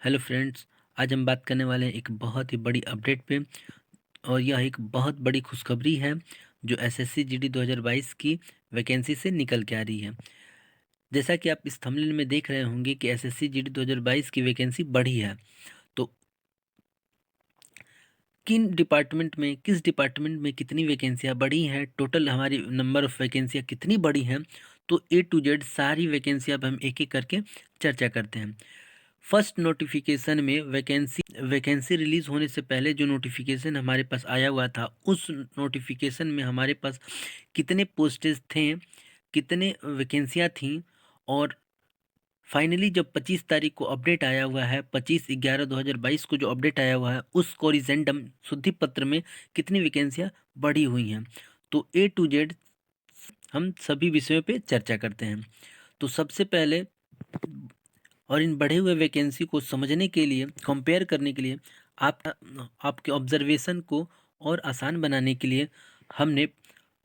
Hello friends. आज हम बात करने वाले हैं एक बहुत ही बड़ी अपडेट पे। और यह एक बहुत बड़ी खुशखबरी है जो एसएससी जीडी 2022 की वैकेंसी से निकल के आ रही है। जैसा कि आप इस थंबनेल में देख रहे होंगे कि एसएससी जीडी 2022 की वैकेंसी बढ़ी है। तो किस डिपार्टमेंट में कितनी वैकेंसियां बढ़ी हैं, टोटल हमारी नंबर ऑफ वैकेंसियां कितनी बढ़ी हैं, तो ए टू जेड सारी वैकेंसियां अब हम एक एक करके चर्चा करते हैं। फर्स्ट नोटिफिकेशन में वैकेंसी रिलीज होने से पहले जो नोटिफिकेशन हमारे पास आया हुआ था, उस नोटिफिकेशन में हमारे पास कितने पोस्टेज थे, कितने वैकेंसियां थीं। और फाइनली जब 25 तारीख को अपडेट आया हुआ है, 25/11/2022 को जो अपडेट आया हुआ है, उस कोरिजेंडम शुद्धि पत्र में कितनी वैकेंसियां बढ़ी हुई हैं। तो ए टू जेड हम सभी विषयों पे चर्चा करते हैं। तो सबसे पहले और इन बढ़े हुए वैकेंसी को समझने के लिए, कंपेयर करने के लिए, आप आपके ऑब्जर्वेशन को और आसान बनाने के लिए हमने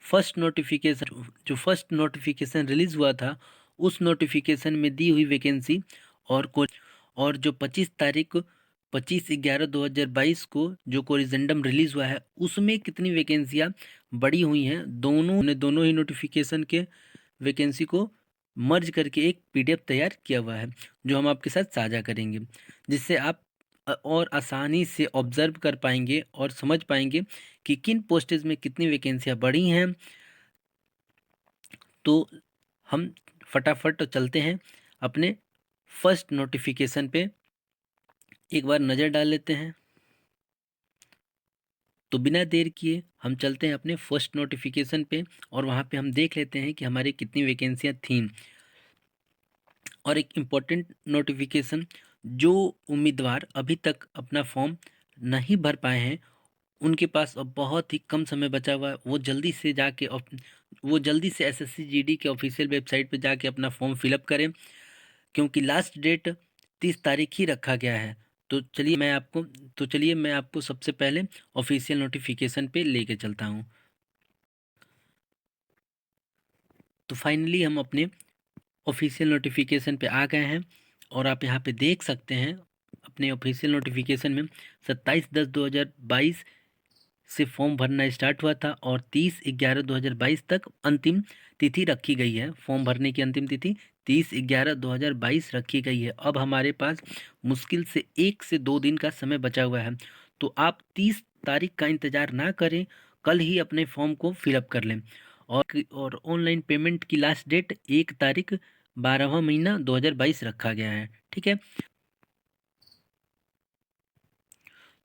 फर्स्ट नोटिफिकेशन रिलीज हुआ था, उस नोटिफिकेशन में दी हुई वैकेंसी और जो 25/11/2022 को जो कोरिजेंडम रिलीज हुआ है, उसमें कितनी वैकेंसियां बढ़ी हुई हैं, दोनों ही नोटिफिकेशन के वैकेंसी को मर्ज करके एक पीडीएफ तैयार किया हुआ है, जो हम आपके साथ साझा करेंगे, जिससे आप और आसानी से ऑब्जर्व कर पाएंगे और समझ पाएंगे कि किन पोस्टेज में कितनी वैकेंसियां बढ़ी हैं। तो हम फटाफट चलते हैं अपने फर्स्ट नोटिफिकेशन पे, एक बार नज़र डाल लेते हैं। तो बिना देर किए हम चलते हैं अपने फर्स्ट नोटिफिकेशन पे और वहाँ पे हम देख लेते हैं कि हमारी कितनी वैकेंसियां थीं। और एक इम्पोर्टेंट नोटिफिकेशन, जो उम्मीदवार अभी तक अपना फॉर्म नहीं भर पाए हैं, उनके पास अब बहुत ही कम समय बचा हुआ है। वो जल्दी से एसएससी जीडी के ऑफिशियल वेबसाइट पे जाके अपना फॉर्म फिलअप करें, क्योंकि लास्ट डेट 30 तारीख ही रखा गया है। तो चलिए मैं आपको सबसे पहले ऑफिशियल नोटिफिकेशन पे लेके चलता हूँ। तो फाइनली हम अपने ऑफिशियल नोटिफिकेशन पे आ गए हैं और आप यहाँ पे देख सकते हैं अपने ऑफिशियल नोटिफिकेशन में 27/10/2022 से फॉर्म भरना स्टार्ट हुआ था और 30/11/2022 तक अंतिम तिथि रखी गई है। फॉर्म भरने की अंतिम तिथि 30/11/2022 रखी गई है। अब हमारे पास मुश्किल से 1 से 2 दिन का समय बचा हुआ है। तो आप 30 तारीख का इंतज़ार ना करें, कल ही अपने फॉर्म को फिलअप कर लें। और ऑनलाइन पेमेंट की लास्ट डेट 1 तारीख 12वां महीना 2022 रखा गया है। ठीक है।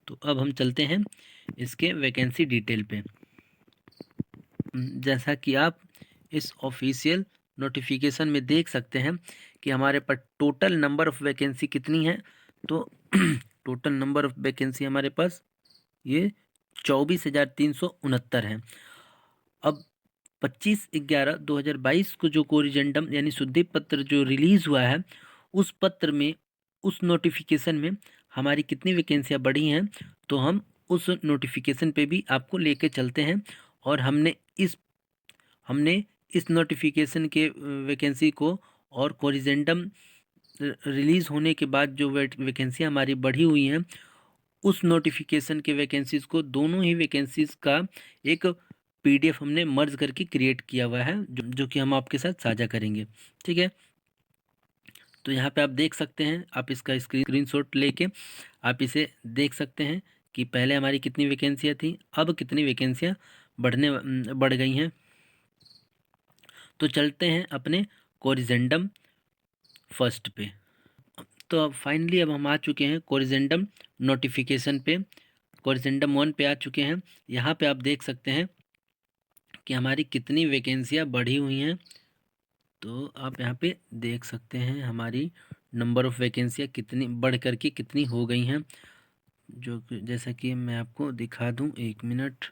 तो अब हम चलते हैं इसके वैकेंसी डिटेल पे। जैसा कि आप इस ऑफिशियल नोटिफिकेशन में देख सकते हैं कि हमारे पास टोटल नंबर ऑफ वैकेंसी कितनी है। तो टोटल नंबर ऑफ वैकेंसी हमारे पास ये 24,369 है। अब 25/11/2022 को जो कोरिजेंडम यानी शुद्धि पत्र जो रिलीज हुआ है, उस पत्र में, उस नोटिफिकेशन में हमारी कितनी वैकेंसियां बढ़ी हैं, तो हम उस नोटिफिकेशन पे भी आपको लेके चलते हैं। और हमने इस नोटिफिकेशन के वैकेंसी को और कोरिजेंडम रिलीज होने के बाद जो वैकेंसी हमारी बढ़ी हुई हैं, उस नोटिफिकेशन के वैकेंसीज को, दोनों ही वैकेंसीज का एक पीडीएफ हमने मर्ज करके क्रिएट किया हुआ है, जो कि हम आपके साथ साझा करेंगे। ठीक है। तो यहाँ पे आप देख सकते हैं, आप इसका स्क्रीनशॉट लेके आप इसे देख सकते हैं कि पहले हमारी कितनी वैकेंसियाँ थी, अब कितनी वैकेंसियाँ बढ़ गई हैं। तो चलते हैं अपने कोरिजेंडम फर्स्ट पे। तो अब फाइनली हम आ चुके हैं कोरिजेंडम नोटिफिकेशन पे, कोरिजेंडम 1 पे आ चुके हैं। यहाँ पे आप देख सकते हैं कि हमारी कितनी वैकेंसियाँ बढ़ी हुई हैं। तो आप यहाँ पे देख सकते हैं हमारी नंबर ऑफ़ वैकेंसियाँ कितनी बढ़ करके कितनी हो गई हैं, जैसा कि मैं आपको दिखा दूँ, 1 मिनट।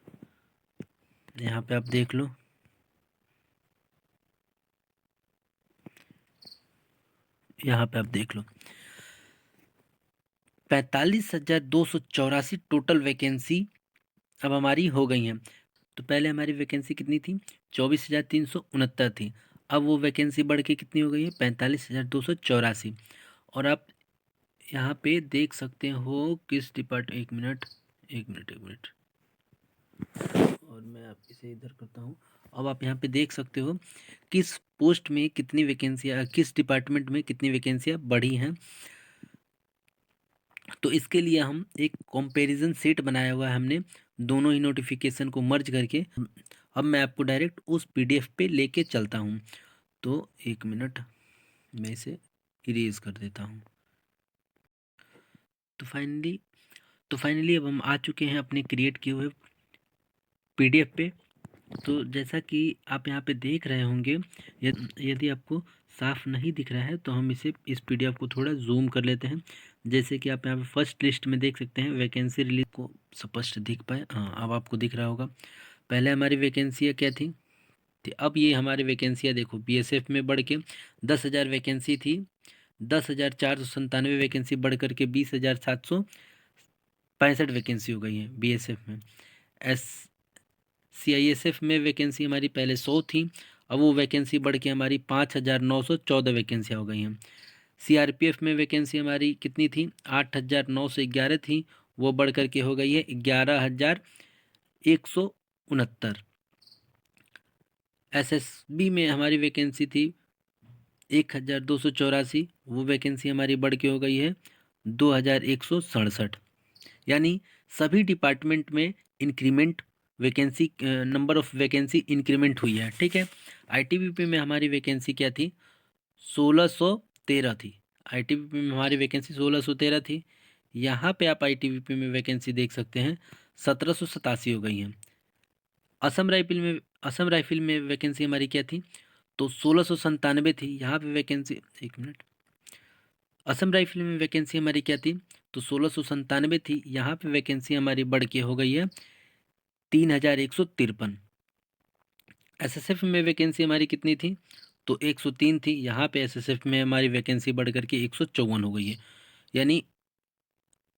यहाँ पे आप देख लो। यहाँ पे आप देख लो 45,284 टोटल वैकेंसी अब हमारी हो गई हैं। तो पहले हमारी वैकेंसी कितनी थी, 24,369 थी। अब वो वैकेंसी बढ़ के कितनी हो गई है, 45,284। और आप यहाँ पे देख सकते हो किस एक मिनट, और मैं आप इसे इधर करता हूँ। अब आप यहाँ पे देख सकते हो किस पोस्ट में कितनी वैकेंसियाँ, किस डिपार्टमेंट में कितनी वैकेंसियाँ बढ़ी हैं। तो इसके लिए हम एक कंपैरिजन सेट बनाया हुआ है हमने, दोनों ही नोटिफिकेशन को मर्ज करके। अब मैं आपको डायरेक्ट उस पीडीएफ पे लेके चलता हूँ। तो एक मिनट, मैं इसे इरेज कर देता हूँ। तो फाइनली अब हम आ चुके हैं अपने क्रिएट किए हुए पीडीएफ पे। तो जैसा कि आप यहाँ पे देख रहे होंगे, यदि आपको साफ नहीं दिख रहा है तो हम इस पीडीएफ को थोड़ा जूम कर लेते हैं। जैसे कि आप यहाँ पे फर्स्ट लिस्ट में देख सकते हैं, वैकेंसी रिलीज को स्पष्ट दिख पाए। हाँ, अब आपको दिख रहा होगा। पहले हमारी वैकेंसियाँ क्या थी, तो अब ये हमारी वैकेंसियाँ देखो, बीएसएफ में बढ़ के 10,000 वैकेंसी थी, 10,497 वैकेंसी बढ़ करके 20,765 वैकेंसी हो गई है बीएसएफ में। एस सीआईएसएफ में वैकेंसी हमारी पहले 100 थी, अब वो वैकेंसी बढ़ के हमारी 5,914 वैकेंसियाँ हो गई हैं। सीआरपीएफ में वैकेंसी हमारी कितनी थी, 8,911 थी, वो बढ़ करके हो गई है 11,169। एसएसबी में हमारी वैकेंसी थी 1,284, वो वैकेंसी हमारी बढ़ के हो गई है 2,167। यानी सभी डिपार्टमेंट में increment, vacancy number of vacancy increment हुई है। ठीक है। आईटीबीपी में हमारी वैकेंसी क्या थी, 1,613 थी। आईटीबीपी में हमारी वैकेंसी 1,613 थी। यहाँ पे आप आईटीबीपी में वैकेंसी देख सकते हैं 1,787 हो गई हैं। असम राइफल में वैकेंसी हमारी क्या थी, तो 1,697 थी। यहाँ पे वैकेंसी, एक मिनट, असम राइफल में वैकेंसी हमारी क्या थी, तो 1,697 थी। यहाँ पे वैकेंसी हमारी बढ़ के हो गई है 3,153। एसएसएफ में वैकेंसी हमारी कितनी थी, तो 103 थी। यहाँ पे एसएसएफ में हमारी वैकेंसी बढ़ करके 154 हो गई है। यानी,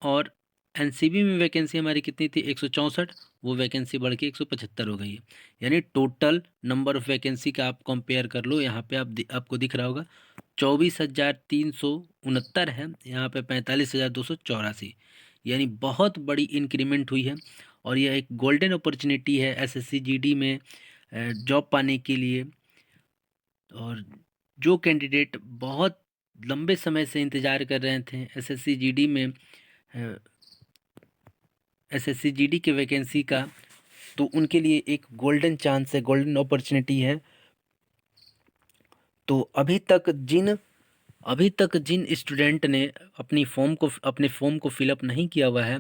और एनसीबी में वैकेंसी हमारी कितनी थी, 164, वो वैकेंसी बढ़ के 175 हो गई है। यानी टोटल नंबर ऑफ वैकेंसी का आप कंपेयर कर लो, यहाँ पे आपको दिख रहा होगा 24,369 है, यहाँ पे 45,284। यानी बहुत बड़ी इंक्रीमेंट हुई है, और यह एक गोल्डन अपॉर्चुनिटी है एसएससी जीडी में जॉब पाने के लिए। और जो कैंडिडेट बहुत लंबे समय से इंतज़ार कर रहे थे एसएससी जीडी में, एसएससी जीडी के वैकेंसी का, तो उनके लिए एक गोल्डन चांस है, गोल्डन अपॉर्चुनिटी है। तो अभी तक जिन स्टूडेंट ने अपने फॉर्म को फिलअप नहीं किया हुआ है,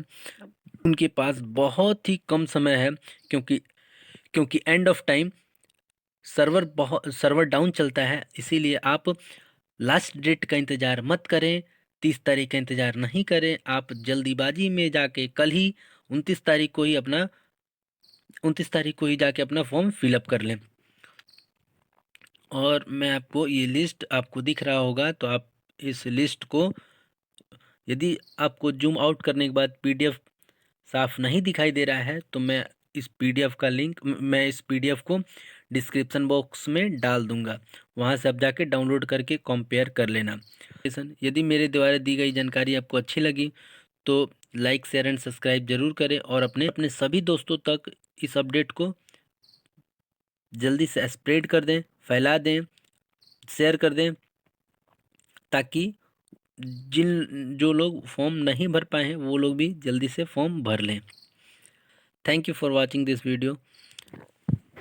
उनके पास बहुत ही कम समय है, क्योंकि end of time server down चलता है। इसीलिए आप लास्ट डेट का इंतज़ार मत करें, 30 तारीख का इंतज़ार नहीं करें। आप जल्दीबाजी में जाके कल ही 29 तारीख को ही जाके अपना फॉर्म फिलअप कर लें। और मैं आपको ये लिस्ट आपको दिख रहा होगा, तो आप इस लिस्ट को, यदि आपको जूम आउट करने के बाद पीडीएफ साफ नहीं दिखाई दे रहा है, तो मैं इस पीडीएफ को डिस्क्रिप्शन बॉक्स में डाल दूंगा, वहां से आप जाके डाउनलोड करके कंपेयर कर लेना। यदि मेरे द्वारा दी गई जानकारी आपको अच्छी लगी तो लाइक, शेयर एंड सब्सक्राइब जरूर करें, और अपने अपने सभी दोस्तों तक इस अपडेट को जल्दी से स्प्रेड कर दें, फैला दें, शेयर कर दें, ताकि जो लोग फॉर्म नहीं भर पाए हैं वो लोग भी जल्दी से फॉर्म भर लें। Thank you for watching this video.